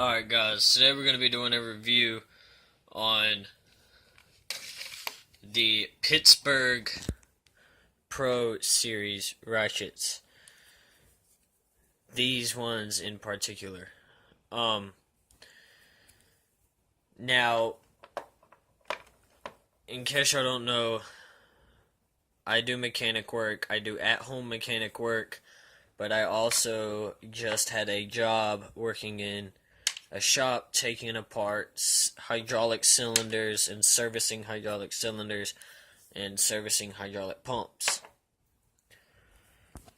Alright guys, today we're going to be doing a review on the Pittsburgh Pro Series ratchets. These ones in particular. Now, in case I don't know, I do mechanic work. I do at-home mechanic work, but I also just had a job working in a shop taking apart hydraulic cylinders and servicing hydraulic cylinders and servicing hydraulic pumps.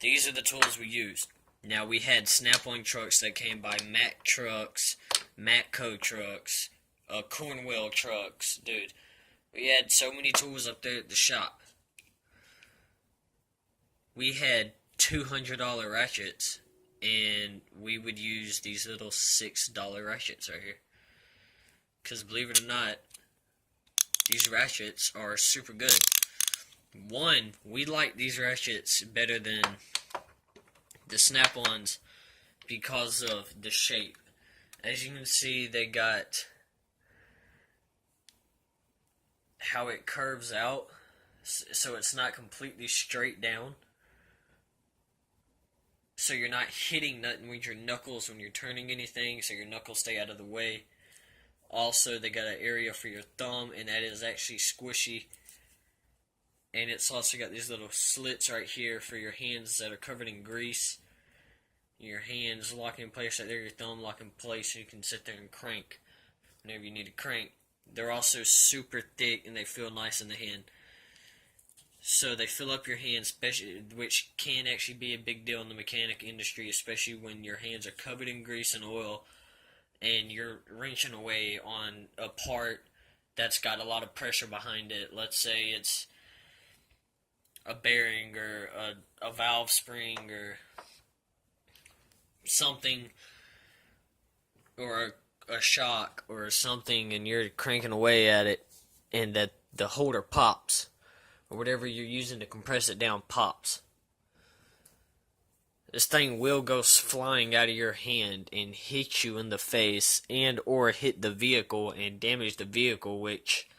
These are the tools we used. Now, we had Snap-on trucks that came by, Mack trucks, Matco trucks, Cornwell trucks. Dude, we had so many tools up there at the shop. We had $200 ratchets, and we would use these little $6 ratchets right here. Because believe it or not, these ratchets are super good. One, we like these ratchets better than the Snap-ons because of the shape. As you can see, they got how it curves out, so it's not completely straight down. So you're not hitting nothing with your knuckles when you're turning anything, so your knuckles stay out of the way. Also, they got an area for your thumb, and that is actually squishy. And it's also got these little slits right here for your hands that are covered in grease. Your hands lock in place right there, your thumb lock in place, so you can sit there and crank whenever you need to crank. They're also super thick, and they feel nice in the hand. So they fill up your hands, which can actually be a big deal in the mechanic industry, especially when your hands are covered in grease and oil, and you're wrenching away on a part that's got a lot of pressure behind it. Let's say it's a bearing or a valve spring or something, or a shock or something, and you're cranking away at it, and that the holder pops, or whatever you're using to compress it down pops. This thing will go flying out of your hand and hit you in the face, and or hit the vehicle and damage the vehicle, which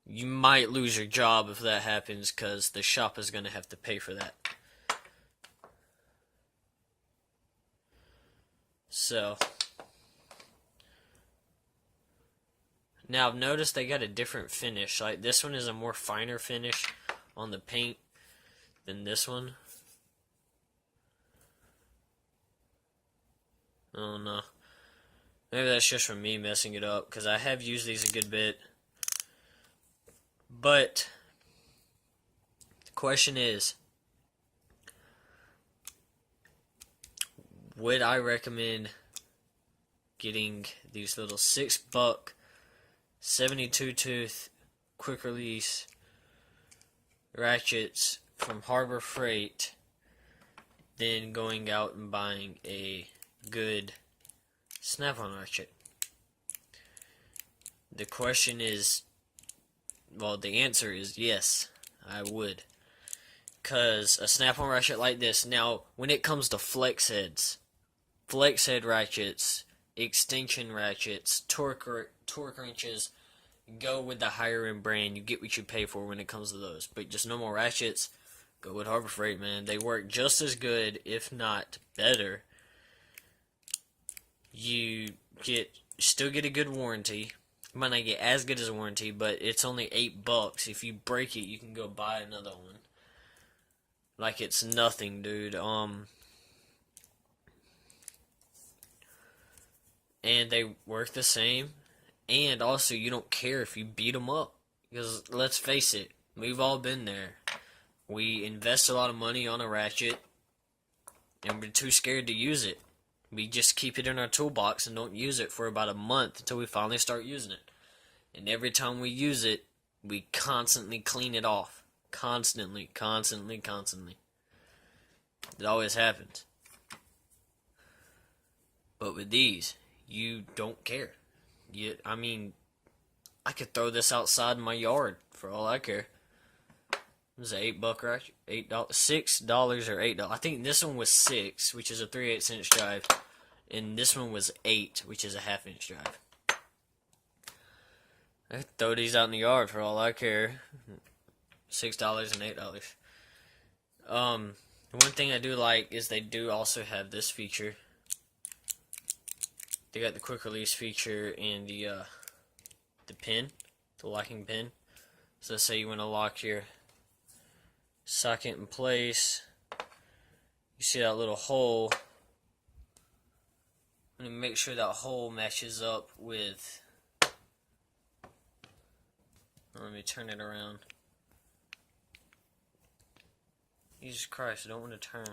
you might lose your job if that happens, because the shop is going to have to pay for that. So, now I've noticed they got a different finish. Like, this one is a more finer finish on the paint than this one. I don't know. Maybe that's just from me messing it up, because I have used these a good bit. But the question is, would I recommend getting these little $6 72 tooth quick release ratchets from Harbor Freight than going out and buying a good Snap-on ratchet? The question is, well, the answer is yes, I would. Because a Snap-on ratchet like this, now, when it comes to flex head ratchets, extension ratchets, torque wrenches, go with the higher end brand. You get what you pay for when it comes to those. But just normal ratchets, go with Harbor Freight, man. They work just as good, if not better. You still get a good warranty. You might not get as good as a warranty, but it's only $8. If you break it, you can go buy another one. Like it's nothing, dude. And they work the same. And also, you don't care if you beat them up. Because, let's face it, we've all been there. We invest a lot of money on a ratchet, and we're too scared to use it. We just keep it in our toolbox and don't use it for about a month until we finally start using it. And every time we use it, we constantly clean it off. Constantly. It always happens. But with these, you don't care. I could throw this outside in my yard for all I care. It was an $8 ratchet, $6 or $8. I think this one was $6, which is a 3/8 inch drive. and this one was 8, which is a 1/2-inch drive. I could throw these out in the yard for all I care. $6 and $8. One thing I do like is they do also have this feature. They got the quick release feature and the pin, the locking pin. So let's say you want to lock your socket in place. You see that little hole. I'm going to make sure that hole matches up with... Let me turn it around. Jesus Christ, I don't want to turn.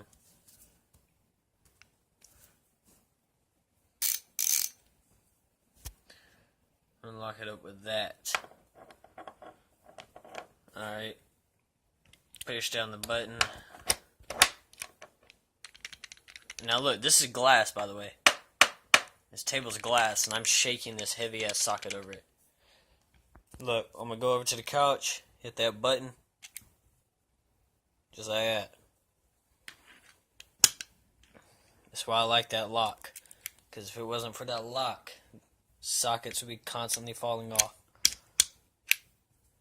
I'm going to lock it up with that. Alright. Push down the button. Now look, this is glass, by the way. This table's glass, and I'm shaking this heavy-ass socket over it. Look, I'm going to go over to the couch, hit that button. Just like that. That's why I like that lock. Because if it wasn't for that lock, sockets would be constantly falling off.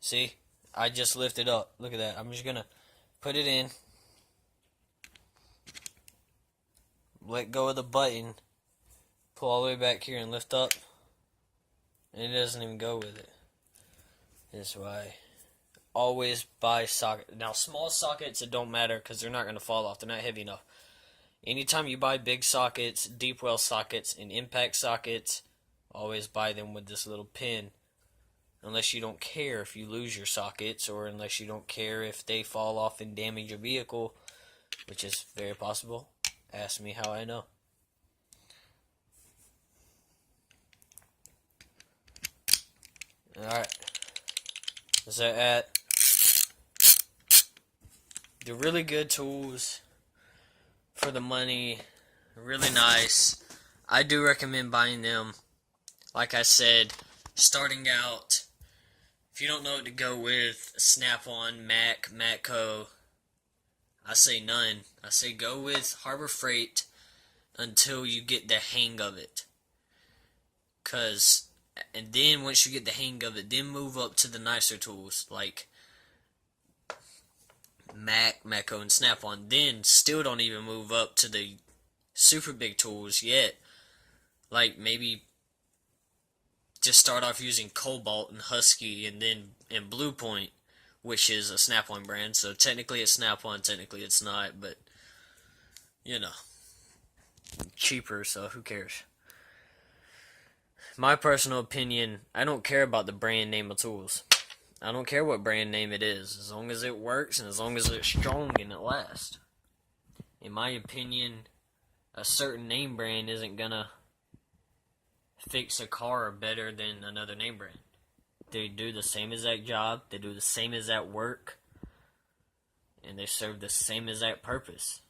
See? I just lifted up. Look at that. I'm just going to put it in. Let go of the button. Pull all the way back here and lift up. And it doesn't even go with it. That's why. Always buy socket. Now, small sockets, it don't matter because they're not going to fall off. They're not heavy enough. Anytime you buy big sockets, deep well sockets, and impact sockets, always buy them with this little pin. Unless you don't care if you lose your sockets, or unless you don't care if they fall off and damage your vehicle, which is very possible. Ask me how I know. Alright. Is that at? They're really good tools for the money. Really nice. I do recommend buying them. Like I said, starting out, if you don't know what to go with, Snap-on, Mac, Matco, I say none. I say go with Harbor Freight until you get the hang of it. And then once you get the hang of it, then move up to the nicer tools like Mac, Matco, and Snap-on. Then still don't even move up to the super big tools yet. Like maybe just start off using Cobalt and Husky and Blue Point, which is a Snap-on brand. So technically it's Snap-on, technically it's not, but you know, cheaper, so who cares? My personal opinion, I don't care about the brand name of tools. I don't care what brand name it is, as long as it works and as long as it's strong and it lasts. In my opinion, a certain name brand isn't gonna fix a car better than another name brand. They do the same exact job, they do the same exact work, and they serve the same exact purpose.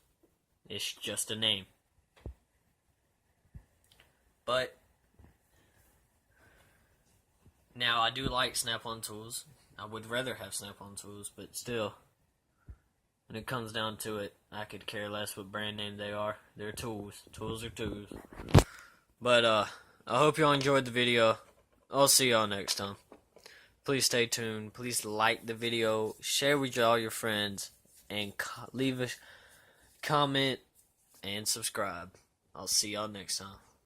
It's just a name. But now I do like Snap-on tools. I would rather have Snap-on tools, but still, when it comes down to it, I could care less what brand name they are. They're tools. Tools are tools. But I hope y'all enjoyed the video. I'll see y'all next time. Please stay tuned. Please like the video, share with all your friends, and leave a comment and subscribe. I'll see y'all next time.